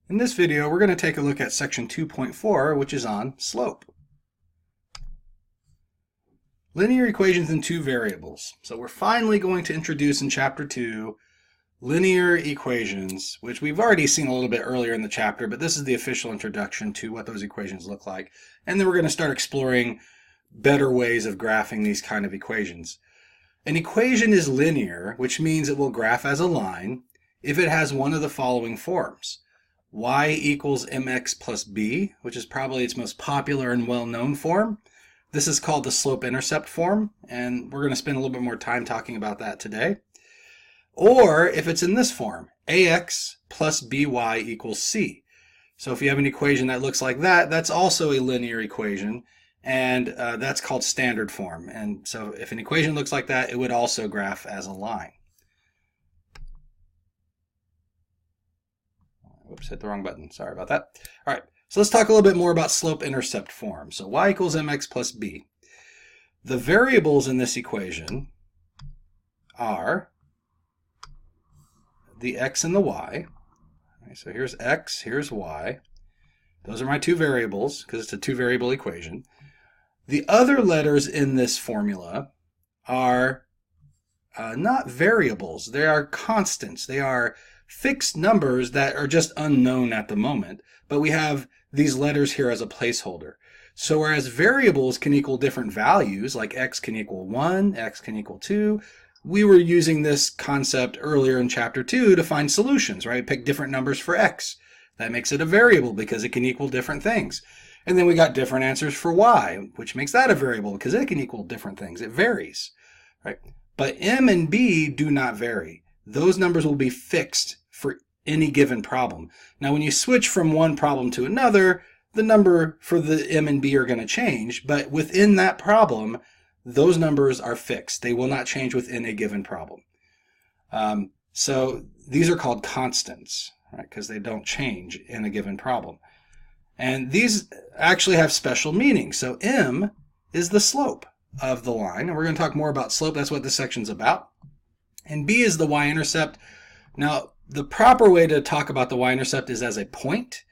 In this video, we're going to take a look at section 2.4, which is on slope. Linear equations in two variables. So we're finally going to introduce in chapter 2 linear equations, which we've already seen a little bit earlier in the chapter, but this is the official introduction to what those equations look like. And then we're going to start exploring better ways of graphing these kind of equations. An equation is linear, which means it will graph as a line if it has one of the following forms. Y equals mx plus b, which is probably its most popular and well-known form. This is called the slope-intercept form, and we're going to spend a little bit more time talking about that today. Or if it's in this form, ax plus by equals c. So if you have an equation that looks like that, that's also a linear equation, and that's called standard form. And so if an equation looks like that, it would also graph as a line. Oops, hit the wrong button. Sorry about that. All right, so let's talk a little bit more about slope-intercept form. So y equals mx plus b. The variables in this equation are the x and the y. Okay, so here's x, here's y. Those are my two variables because it's a two-variable equation. The other letters in this formula are not variables. They are constants. They are fixed numbers that are just unknown at the moment, but we have these letters here as a placeholder. So whereas variables can equal different values, like x can equal 1, x can equal 2, we were using this concept earlier in chapter 2 to find solutions, right? Pick different numbers for x. That makes it a variable because it can equal different things. And then we got different answers for y, which makes that a variable because it can equal different things. It varies, right? But m and b do not vary. Those numbers will be fixed for any given problem. Now, when you switch from one problem to another, the number for the m and b are going to change, but within that problem, those numbers are fixed. They will not change within a given problem. So these are called constants, right? Because they don't change in a given problem. And these actually have special meaning. So m is the slope of the line, and we're going to talk more about slope. That's what this section's about. And b is the y-intercept. Now, the proper way to talk about the y-intercept is as a point.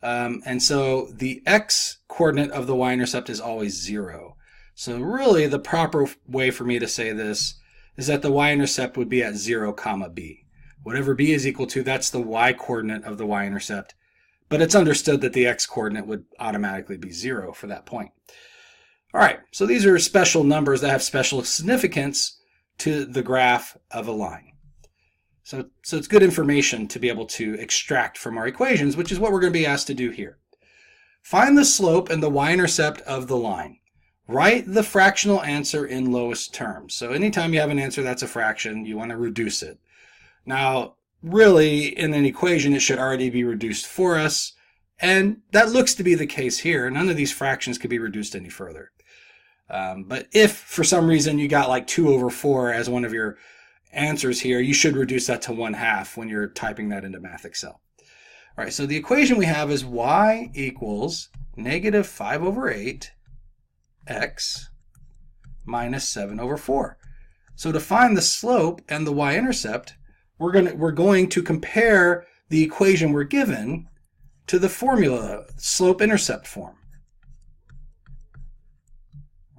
And so the x-coordinate of the y-intercept is always 0. So really, the proper way for me to say this is that the y-intercept would be at 0, comma b. Whatever b is equal to, that's the y-coordinate of the y-intercept. But it's understood that the x-coordinate would automatically be 0 for that point. All right, so these are special numbers that have special significance to the graph of a line. So it's good information to be able to extract from our equations, which is what we're going to be asked to do here. Find the slope and the y-intercept of the line. Write the fractional answer in lowest terms. So anytime you have an answer that's a fraction, you want to reduce it. Now, really, in an equation, it should already be reduced for us, and that looks to be the case here. None of these fractions could be reduced any further. But if, for some reason, you got like 2 over 4 as one of your answers here, you should reduce that to 1/2 when you're typing that into Math Excel. All right, so the equation we have is y equals negative 5 over 8 x minus 7 over 4. So to find the slope and the y-intercept, we're going to compare the equation we're given to the formula, slope-intercept form.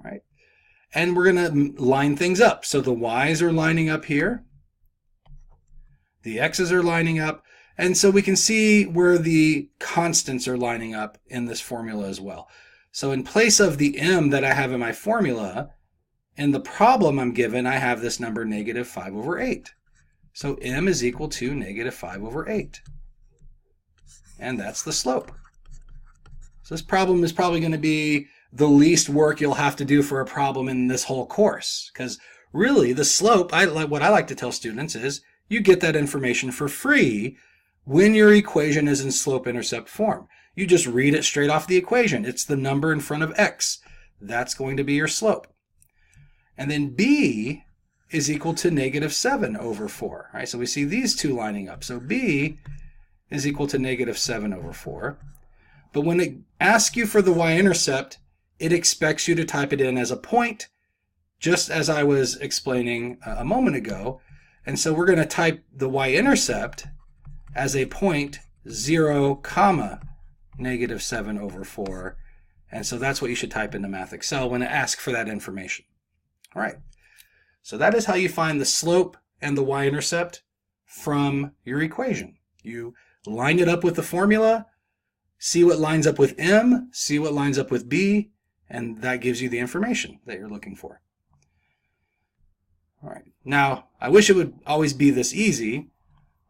Right? And we're going to line things up. So the y's are lining up here. The x's are lining up. And so we can see where the constants are lining up in this formula as well. So in place of the m that I have in my formula, in the problem I'm given, I have this number negative 5 over 8. So m is equal to negative 5 over 8. And that's the slope. So this problem is probably going to be the least work you'll have to do for a problem in this whole course. Because really, the slope, what I like to tell students is, you get that information for free when your equation is in slope-intercept form. You just read it straight off the equation. It's the number in front of x. That's going to be your slope. And then b is equal to negative 7 over 4. Right? So we see these two lining up. So b is equal to negative 7 over 4. But when it asks you for the y-intercept, it expects you to type it in as a point, just as I was explaining a moment ago. And so we're going to type the y-intercept as a point 0, comma, negative 7 over 4. And so that's what you should type into Math Excel when it asks for that information. All right. So that is how you find the slope and the y-intercept from your equation. You line it up with the formula, see what lines up with M, see what lines up with B, and that gives you the information that you're looking for. All right. Now, I wish it would always be this easy.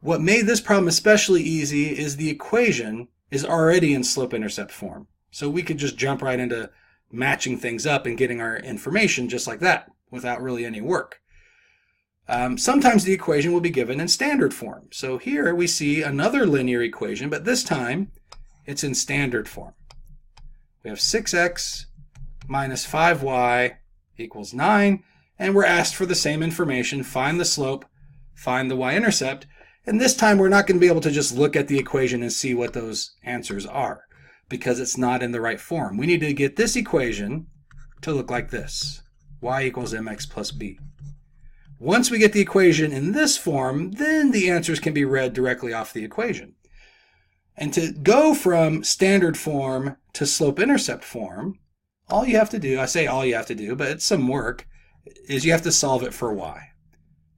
What made this problem especially easy is the equation is already in slope-intercept form. So we could just jump right into matching things up and getting our information just like that without really any work. Sometimes the equation will be given in standard form. So here we see another linear equation, but this time it's in standard form. We have 6x minus 5y equals 9, and we're asked for the same information, find the slope, find the y-intercept, and this time we're not going to be able to just look at the equation and see what those answers are, because it's not in the right form. We need to get this equation to look like this, y equals mx plus b. Once we get the equation in this form, then the answers can be read directly off the equation. And to go from standard form to slope-intercept form, all you have to do, I say all you have to do, but it's some work, is you have to solve it for y.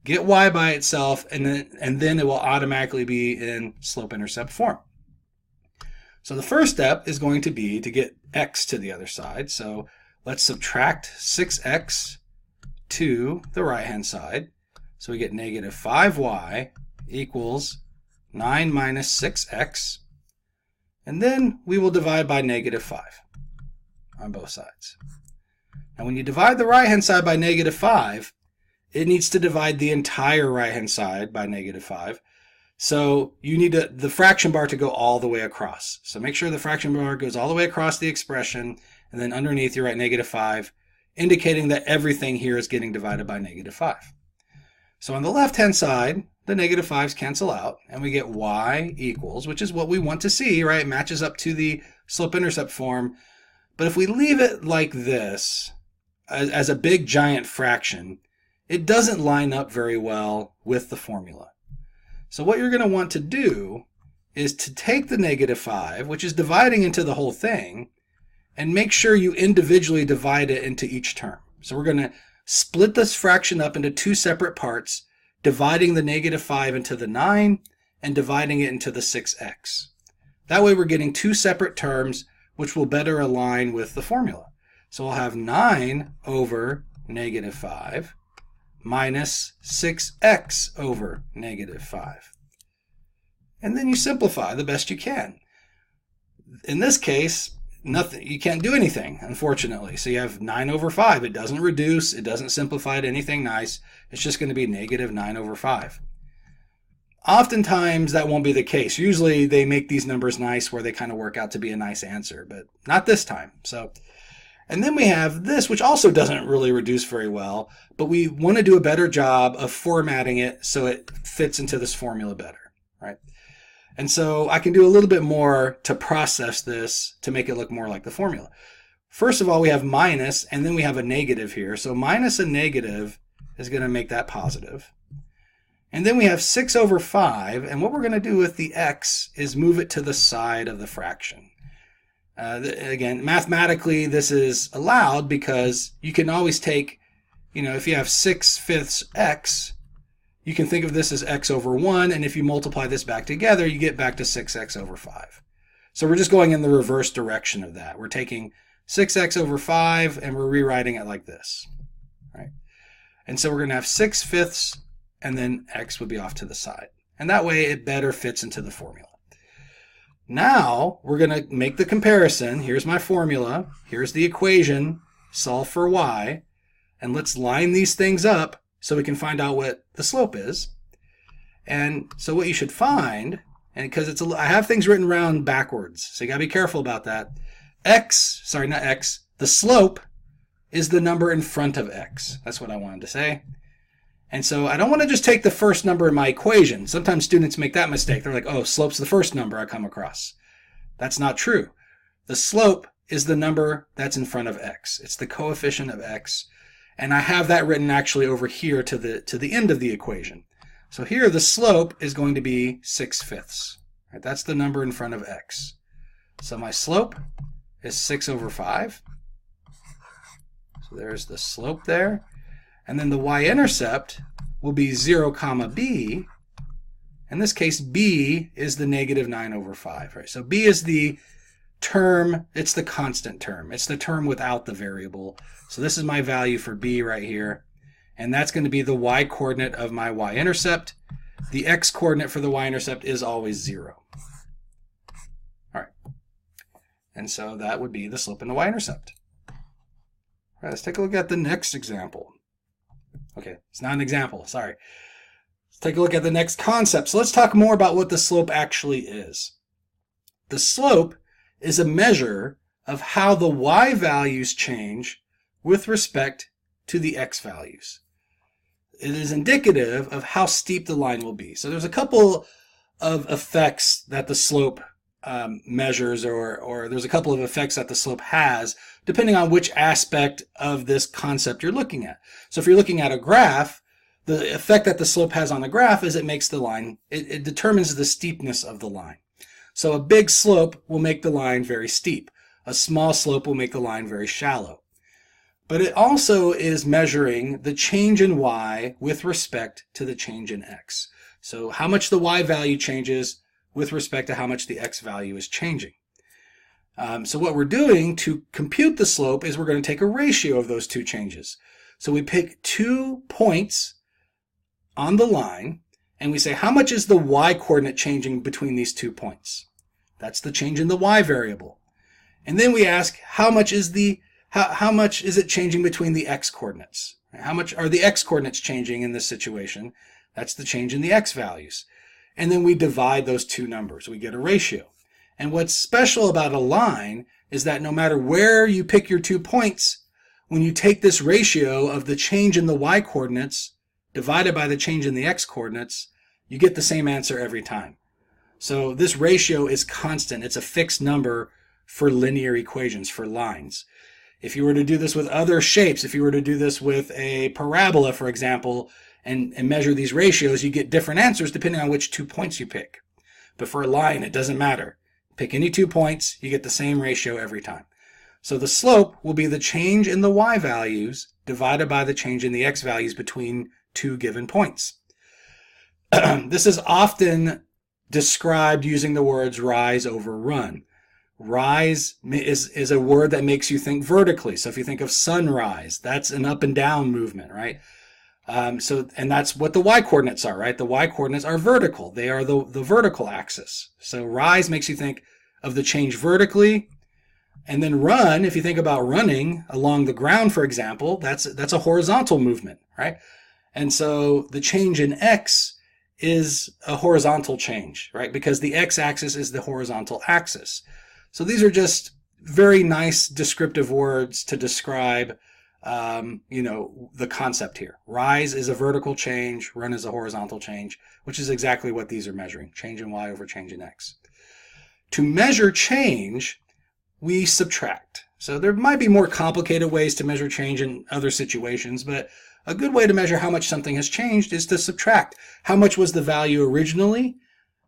Get y by itself, and then it will automatically be in slope-intercept form. So the first step is going to be to get x to the other side. So let's subtract 6x to the right-hand side. So we get negative 5y equals 9 minus 6x. And then we will divide by negative 5 on both sides. Now when you divide the right-hand side by negative 5, it needs to divide the entire right-hand side by negative 5. So you need the fraction bar to go all the way across. So make sure the fraction bar goes all the way across the expression, and then underneath you write negative 5, indicating that everything here is getting divided by negative 5. So on the left-hand side, the negative 5s cancel out, and we get y equals, which is what we want to see, right? It matches up to the slope-intercept form. But if we leave it like this, as a big giant fraction, it doesn't line up very well with the formula. So what you're going to want to do is to take the negative 5, which is dividing into the whole thing, and make sure you individually divide it into each term. So we're going to split this fraction up into two separate parts, dividing the negative 5 into the 9 and dividing it into the 6x. That way we're getting two separate terms which will better align with the formula. So we'll have 9 over negative 5 minus 6x over negative 5. And then you simplify the best you can. In this case, nothing, you can't do anything, unfortunately. So you have 9 over 5. It doesn't reduce. It doesn't simplify to anything nice. It's just going to be negative 9 over 5. Oftentimes, that won't be the case. Usually, they make these numbers nice where they kind of work out to be a nice answer, but not this time. And then we have this, which also doesn't really reduce very well, but we want to do a better job of formatting it so it fits into this formula better, right? And so I can do a little bit more to process this to make it look more like the formula. First of all, we have minus, and then we have a negative here. So minus a negative is going to make that positive. And then we have 6 over 5, and what we're going to do with the x is move it to the side of the fraction. Again, mathematically, this is allowed because you can always take, if you have 6/5 x, you can think of this as x over 1, and if you multiply this back together, you get back to 6x over 5. So we're just going in the reverse direction of that. We're taking 6x over 5, and we're rewriting it like this, right? And so we're going to have 6/5, and then x would be off to the side. And that way, it better fits into the formula. Now, we're going to make the comparison. Here's my formula. Here's the equation. Solve for y. And let's line these things up so we can find out what the slope is. And so what you should find, and because I have things written around backwards, so you got to be careful about that. The slope is the number in front of x. That's what I wanted to say. And so I don't want to just take the first number in my equation. Sometimes students make that mistake. They're like, oh, slope's the first number I come across. That's not true. The slope is the number that's in front of x. It's the coefficient of x. And I have that written actually over here to the end of the equation. So here the slope is going to be 6/5. Right? That's the number in front of x. So my slope is 6 over 5. So there's the slope there. And then the y-intercept will be 0, comma b. In this case, b is the negative 9 over 5. Right? So b is the term, it's the constant term. It's the term without the variable. So this is my value for b right here. And that's going to be the y-coordinate of my y-intercept. The x-coordinate for the y-intercept is always 0. All right. And so that would be the slope in the y-intercept. All right, let's take a look at the next example. Okay, it's not an example, sorry. Let's take a look at the next concept. So let's talk more about what the slope actually is. The slope is a measure of how the y values change with respect to the x values. It is indicative of how steep the line will be. So there's a couple of effects that the slope measures, or there's a couple of effects that the slope has, depending on which aspect of this concept you're looking at. So if you're looking at a graph, the effect that the slope has on the graph is it makes the line, it determines the steepness of the line. So a big slope will make the line very steep. A small slope will make the line very shallow. But it also is measuring the change in y with respect to the change in x. So how much the y value changes with respect to how much the x value is changing. So what we're doing to compute the slope is we're going to take a ratio of those two changes. So we pick 2 points on the line, and we say how much is the y-coordinate changing between these 2 points. That's the change in the y variable. And then we ask how much is it changing between the x-coordinates? How much are the x-coordinates changing in this situation? That's the change in the x values. And then we divide those two numbers. We get a ratio. And what's special about a line is that no matter where you pick your 2 points, when you take this ratio of the change in the y-coordinates divided by the change in the x-coordinates, you get the same answer every time. So this ratio is constant. It's a fixed number for linear equations, for lines. If you were to do this with other shapes, if you were to do this with a parabola, for example, and measure these ratios, you get different answers depending on which 2 points you pick. But for a line, it doesn't matter. Pick any 2 points, you get the same ratio every time. So the slope will be the change in the y values divided by the change in the x values between 2 given points. This is often described using the words rise over run. Rise is a word that makes you think vertically. So if you think of sunrise, that's an up and down movement, right? And that's what the y-coordinates are, right? The y-coordinates are vertical. They are the vertical axis. So rise makes you think of the change vertically. And then run, if you think about running along the ground, for example, that's a horizontal movement, right? And so the change in x is a horizontal change, right? Because the x-axis is the horizontal axis. So these are just very nice descriptive words to describe the concept here. Rise is a vertical change, run is a horizontal change, which is exactly what these are measuring, change in y over change in x. To measure change, we subtract. So there might be more complicated ways to measure change in other situations, but a good way to measure how much something has changed is to subtract. How much was the value originally,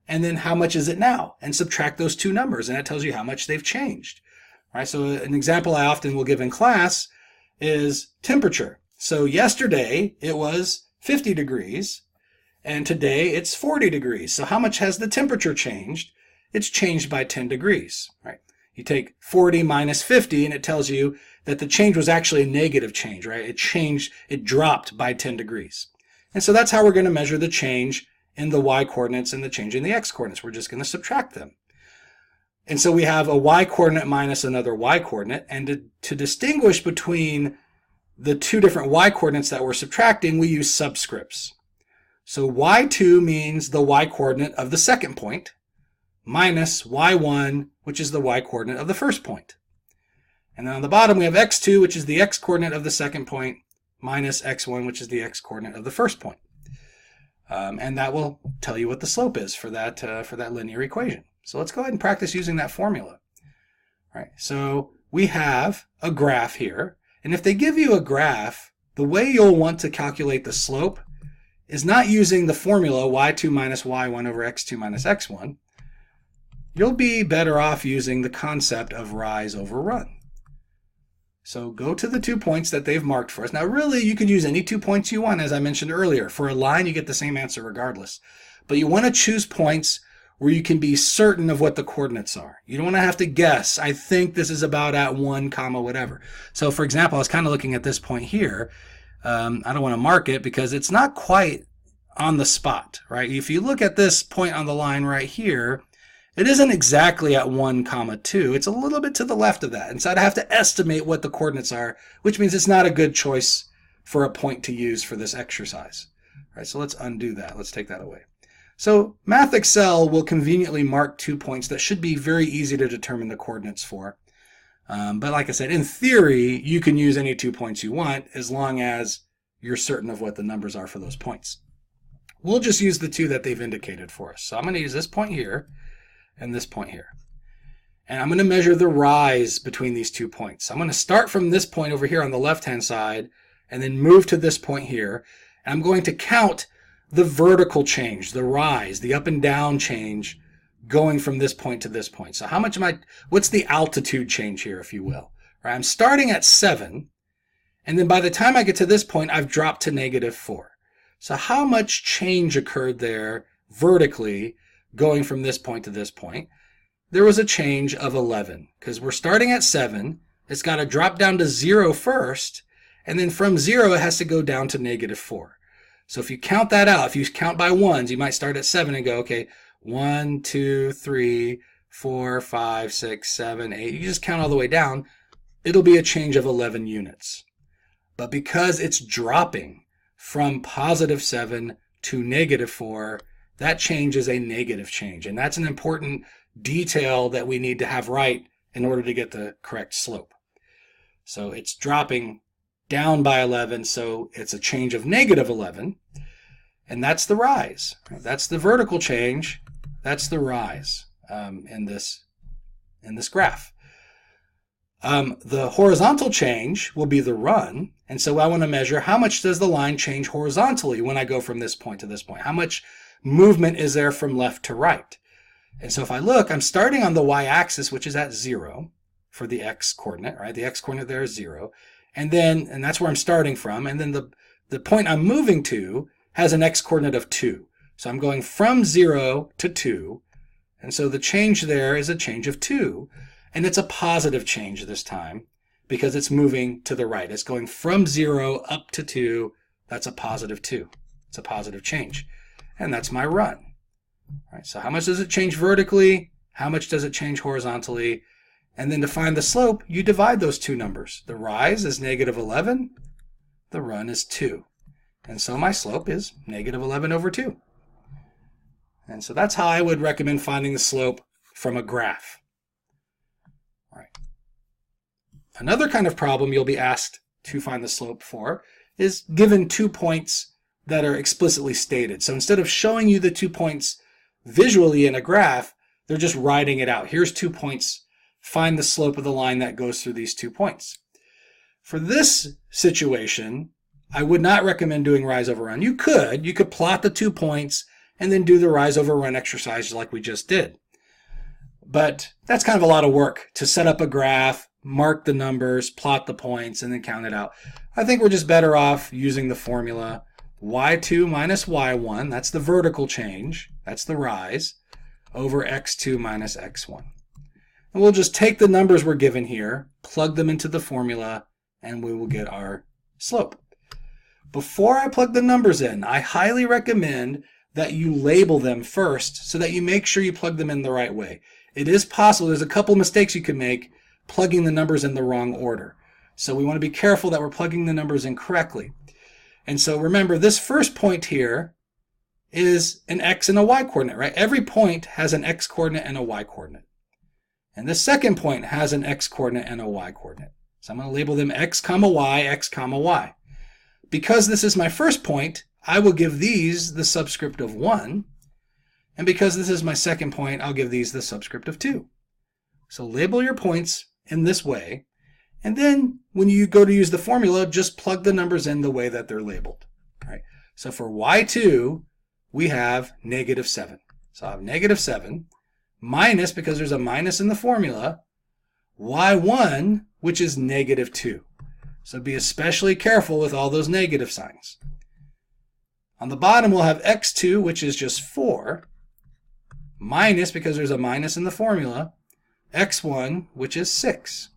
and then how much is it now? And subtract those two numbers, and that tells you how much they've changed. All right, so an example I often will give in class is temperature. So yesterday it was 50 degrees, and today it's 40 degrees. So how much has the temperature changed? It's changed by 10 degrees, right? You take 40 minus 50, and it tells you that the change was actually a negative change, right? It dropped by 10 degrees. And so that's how we're going to measure the change in the y-coordinates and the change in the x-coordinates. We're just going to subtract them. And so we have a y-coordinate minus another y-coordinate. And to distinguish between the two different y-coordinates that we're subtracting, we use subscripts. So y2 means the y-coordinate of the second point, minus y1, which is the y-coordinate of the first point. And then on the bottom we have x2, which is the x-coordinate of the second point, minus x1, which is the x-coordinate of the first point. And that will tell you what the slope is for that linear equation. So let's go ahead and practice using that formula. All right, so we have a graph here. And if they give you a graph, the way you'll want to calculate the slope is not using the formula y2 minus y1 over x2 minus x1. you'll be better off using the concept of rise over run. So go to the 2 points that they've marked for us. Now really, you could use any 2 points you want, as I mentioned earlier. For a line, you get the same answer regardless. But you want to choose points where you can be certain of what the coordinates are. You don't want to have to guess. I think this is about at 1, comma, whatever. So for example, I was kind of looking at this point here. I don't want to mark it because it's not quite on the spot, right? If you look at this point on the line right here, it isn't exactly at 1, comma 2. It's a little bit to the left of that. And so I'd have to estimate what the coordinates are, which means it's not a good choice for a point to use for this exercise. All right, so let's undo that. Let's take that away. So Math Excel will conveniently mark 2 points that should be very easy to determine the coordinates for. But like I said, in theory, you can use any 2 points you want as long as you're certain of what the numbers are for those points. We'll just use the 2 that they've indicated for us. So I'm going to use this point here and this point here. And I'm going to measure the rise between these 2 points. I'm going to start from this point over here on the left-hand side and then move to this point here. And I'm going to count the vertical change, the rise, the up and down change going from this point to this point. So how much what's the altitude change here, if you will? Right, I'm starting at 7, and then by the time I get to this point, I've dropped to -4. So how much change occurred there vertically going from this point to this point? There was a change of 11, because we're starting at 7. It's got to drop down to 0 first, and then from 0, it has to go down to -4. So if you count that out, if you count by ones, you might start at 7 and go, okay, 1, 2, 3, 4, 5, 6, 7, 8. You just count all the way down. It'll be a change of 11 units. But because it's dropping from +7 to -4, that change is a negative change. And that's an important detail that we need to have right in order to get the correct slope. So it's dropping down by 11, so it's a change of -11, and that's the rise. That's the vertical change. That's the rise in this graph. The horizontal change will be the run, and so I want to measure how much does the line change horizontally when I go from this point to this point. How much movement is there from left to right? And so if I look, I'm starting on the y-axis, which is at 0 for the x-coordinate, right? The x-coordinate there is 0. And that's where I'm starting from. And then the point I'm moving to has an x-coordinate of 2. So I'm going from 0 to 2. And so the change there is a change of 2. And it's a positive change this time because it's moving to the right. It's going from 0 up to 2. That's a positive 2. It's a positive change. And that's my run. All right, so how much does it change vertically? How much does it change horizontally? And then to find the slope, you divide those two numbers. The rise is -11. The run is 2. And so my slope is -11 over 2. And so that's how I would recommend finding the slope from a graph. All right. Another kind of problem you'll be asked to find the slope for is given 2 points that are explicitly stated. So instead of showing you the 2 points visually in a graph, they're just writing it out. Here's 2 points. Find the slope of the line that goes through these 2 points. For this situation, I would not recommend doing rise over run. You could plot the 2 points and then do the rise over run exercise like we just did. But that's kind of a lot of work to set up a graph, mark the numbers, plot the points, and then count it out. I think we're just better off using the formula y2 minus y1, that's the vertical change, that's the rise, over x2 minus x1. And we'll just take the numbers we're given here, plug them into the formula, and we will get our slope. Before I plug the numbers in, I highly recommend that you label them first so that you make sure you plug them in the right way. It is possible, there's a couple mistakes you can make plugging the numbers in the wrong order. So we want to be careful that we're plugging the numbers in correctly. And so remember, this first point here is an x and a y coordinate, right? Every point has an x coordinate and a y coordinate. And the second point has an x coordinate and a y coordinate. So I'm going to label them x comma y, x comma y. Because this is my first point, I will give these the subscript of 1. And because this is my second point, I'll give these the subscript of 2. So label your points in this way. And then when you go to use the formula, just plug the numbers in the way that they're labeled. All right. So for y2, we have -7. So I have -7 minus, because there's a minus in the formula, y1, which is -2. So be especially careful with all those negative signs. On the bottom, we'll have x2, which is just 4, minus, because there's a minus in the formula, x1, which is 6.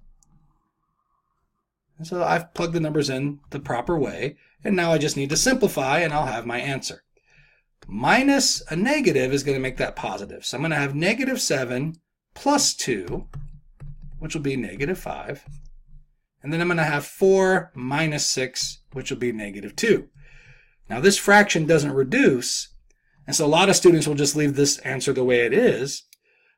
And so I've plugged the numbers in the proper way, and now I just need to simplify, and I'll have my answer. Minus a negative is going to make that positive. So I'm going to have -7 plus 2, which will be -5. And then I'm going to have 4 minus 6, which will be -2. Now this fraction doesn't reduce, and so a lot of students will just leave this answer the way it is,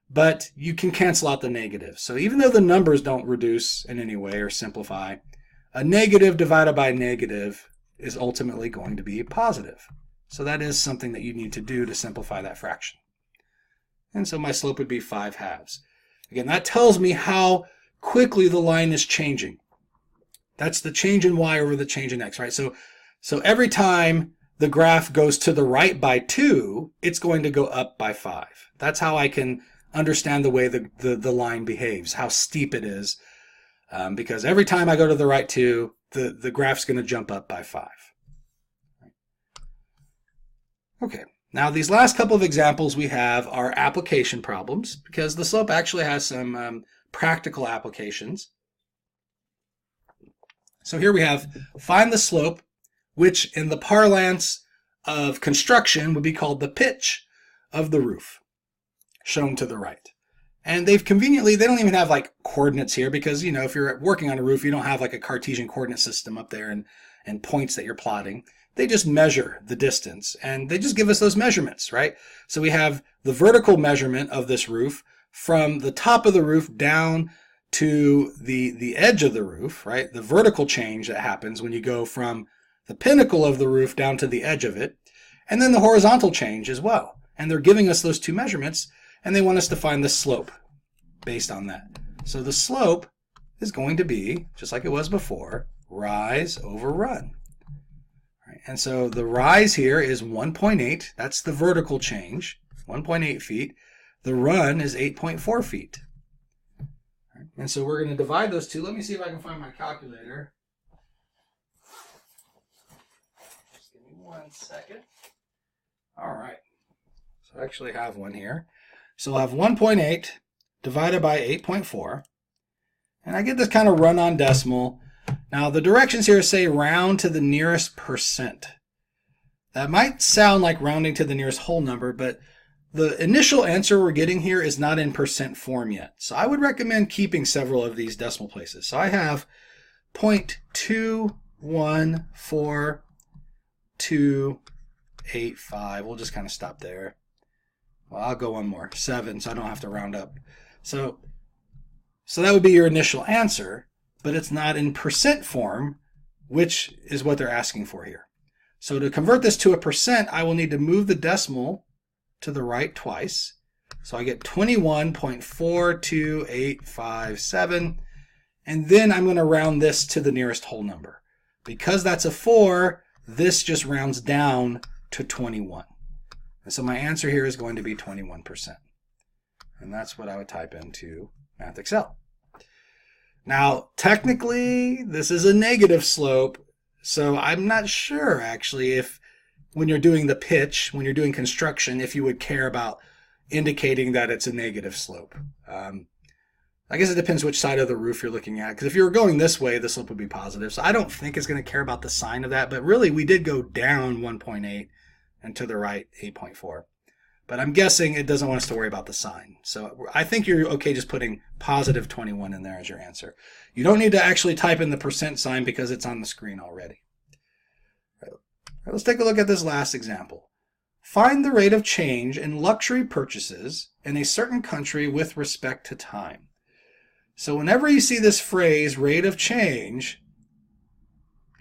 but you can cancel out the negative. So even though the numbers don't reduce in any way or simplify, a negative divided by negative is ultimately going to be positive. So that is something that you need to do to simplify that fraction. And so my slope would be 5/2. Again, that tells me how quickly the line is changing. That's the change in y over the change in x, right? So every time the graph goes to the right by 2, it's going to go up by 5. That's how I can understand the way the line behaves, how steep it is, because every time I go to the right 2, the graph's going to jump up by 5. Okay, now these last couple of examples we have are application problems, because the slope actually has some practical applications. So here we have find the slope, which in the parlance of construction would be called the pitch of the roof, shown to the right. And they've conveniently, they don't even have like coordinates here, because, you know, if you're working on a roof, you don't have like a Cartesian coordinate system up there and points that you're plotting. They just measure the distance, and they just give us those measurements, right? So we have the vertical measurement of this roof from the top of the roof down to the edge of the roof, right? The vertical change that happens when you go from the pinnacle of the roof down to the edge of it, and then the horizontal change as well. And they're giving us those two measurements, and they want us to find the slope based on that. So the slope is going to be, just like it was before, rise over run. Right? And so the rise here is 1.8. That's the vertical change, 1.8 feet. The run is 8.4 feet. Right? And so we're going to divide those two. Let me see if I can find my calculator. Just give me 1 second. All right. So I actually have one here. So I'll have 1.8 divided by 8.4. And I get this kind of run-on decimal. Now the directions here say round to the nearest percent. That might sound like rounding to the nearest whole number, but the initial answer we're getting here is not in percent form yet. So I would recommend keeping several of these decimal places. So I have 0.21425. We'll just kind of stop there. Well, I'll go one more, 7, so I don't have to round up. So that would be your initial answer, but it's not in percent form, which is what they're asking for here. So to convert this to a percent, I will need to move the decimal to the right twice. So I get 21.42857, and then I'm going to round this to the nearest whole number. Because that's a 4, this just rounds down to 21. And so my answer here is going to be 21%. And that's what I would type into Math Excel. Now, technically, this is a negative slope, so I'm not sure, actually, if when you're doing the pitch, when you're doing construction, if you would care about indicating that it's a negative slope. I guess it depends which side of the roof you're looking at, because if you were going this way, the slope would be positive. So I don't think it's going to care about the sign of that, but really we did go down 1.8 and to the right 8.4. But I'm guessing it doesn't want us to worry about the sign. So I think you're okay just putting positive 21 in there as your answer. You don't need to actually type in the percent sign because it's on the screen already. All right, let's take a look at this last example. Find the rate of change in luxury purchases in a certain country with respect to time. So whenever you see this phrase, rate of change,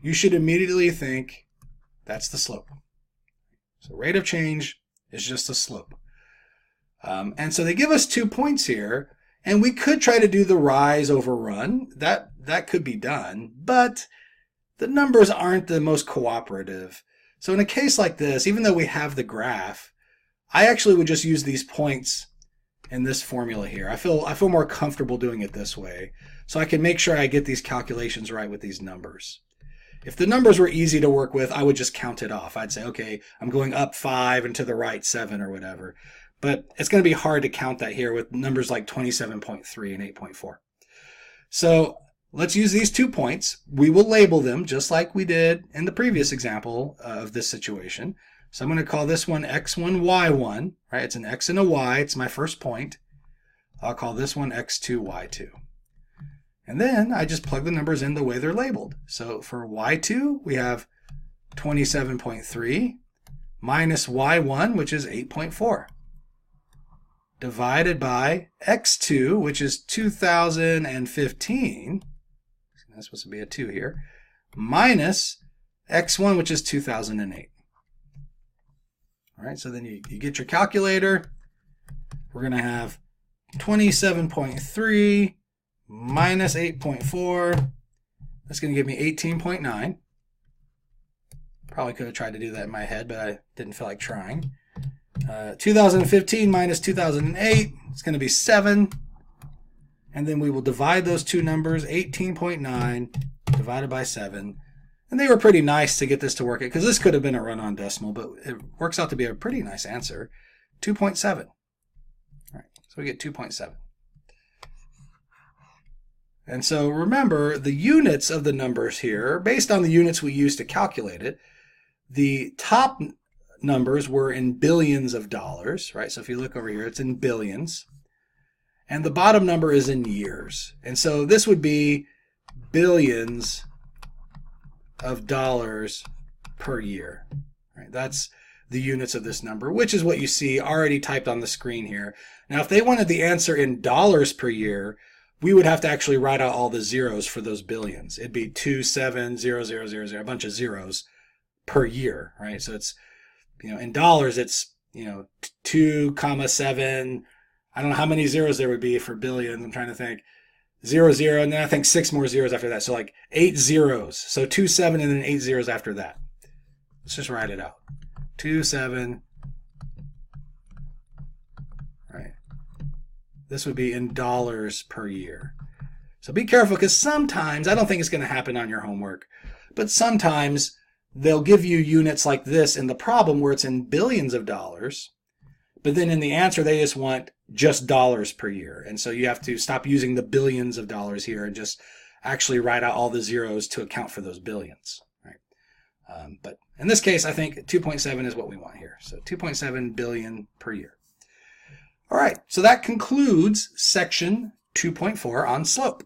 you should immediately think that's the slope. So rate of change is just a slope. And so they give us 2 points here, and we could try to do the rise over run. That could be done, but the numbers aren't the most cooperative. So in a case like this, even though we have the graph, I actually would just use these points in this formula here. I feel more comfortable doing it this way, so I can make sure I get these calculations right with these numbers. If the numbers were easy to work with, I would just count it off. I'd say, okay, I'm going up 5 and to the right 7 or whatever. But it's going to be hard to count that here with numbers like 27.3 and 8.4. So let's use these 2 points. We will label them just like we did in the previous example of this situation. So I'm going to call this one x1, y1, right? It's an x and a y. It's my first point. I'll call this one x2, y2. And then I just plug the numbers in the way they're labeled. So for y2, we have 27.3 minus y1, which is 8.4, divided by x2, which is 2015. That's supposed to be a 2 here, minus x1, which is 2008. All right, so then you get your calculator. We're going to have 27.3 minus 8.4. That's going to give me 18.9. Probably could have tried to do that in my head, but I didn't feel like trying. 2015 minus 2008, it's going to be 7. And then we will divide those two numbers, 18.9 divided by 7. And they were pretty nice to get this to work, because this could have been a run-on decimal, but it works out to be a pretty nice answer, 2.7. All right, so we get 2.7. And so remember, the units of the numbers here, based on the units we used to calculate it, the top numbers were in billions of dollars, right? So if you look over here, it's in billions. And the bottom number is in years. And so this would be billions of dollars per year, right? That's the units of this number, which is what you see already typed on the screen here. Now, if they wanted the answer in dollars per year, we would have to actually write out all the zeros for those billions. It'd be 270000, a bunch of zeros per year, right? So it's, in dollars, it's, 2, 7. I don't know how many zeros there would be for billions. I'm trying to think. 0, 0, and then I think 6 more zeros after that. So like 8 zeros. So 2, 7, and then 8 zeros after that. Let's just write it out. 2, 7. Right. This would be in dollars per year. So be careful, because sometimes, I don't think it's going to happen on your homework, but sometimes they'll give you units like this in the problem where it's in billions of dollars, but then in the answer they just want just dollars per year. And so you have to stop using the billions of dollars here and just actually write out all the zeros to account for those billions. Right? But in this case, I think 2.7 is what we want here. So 2.7 billion per year. All right, so that concludes section 2.4 on slope.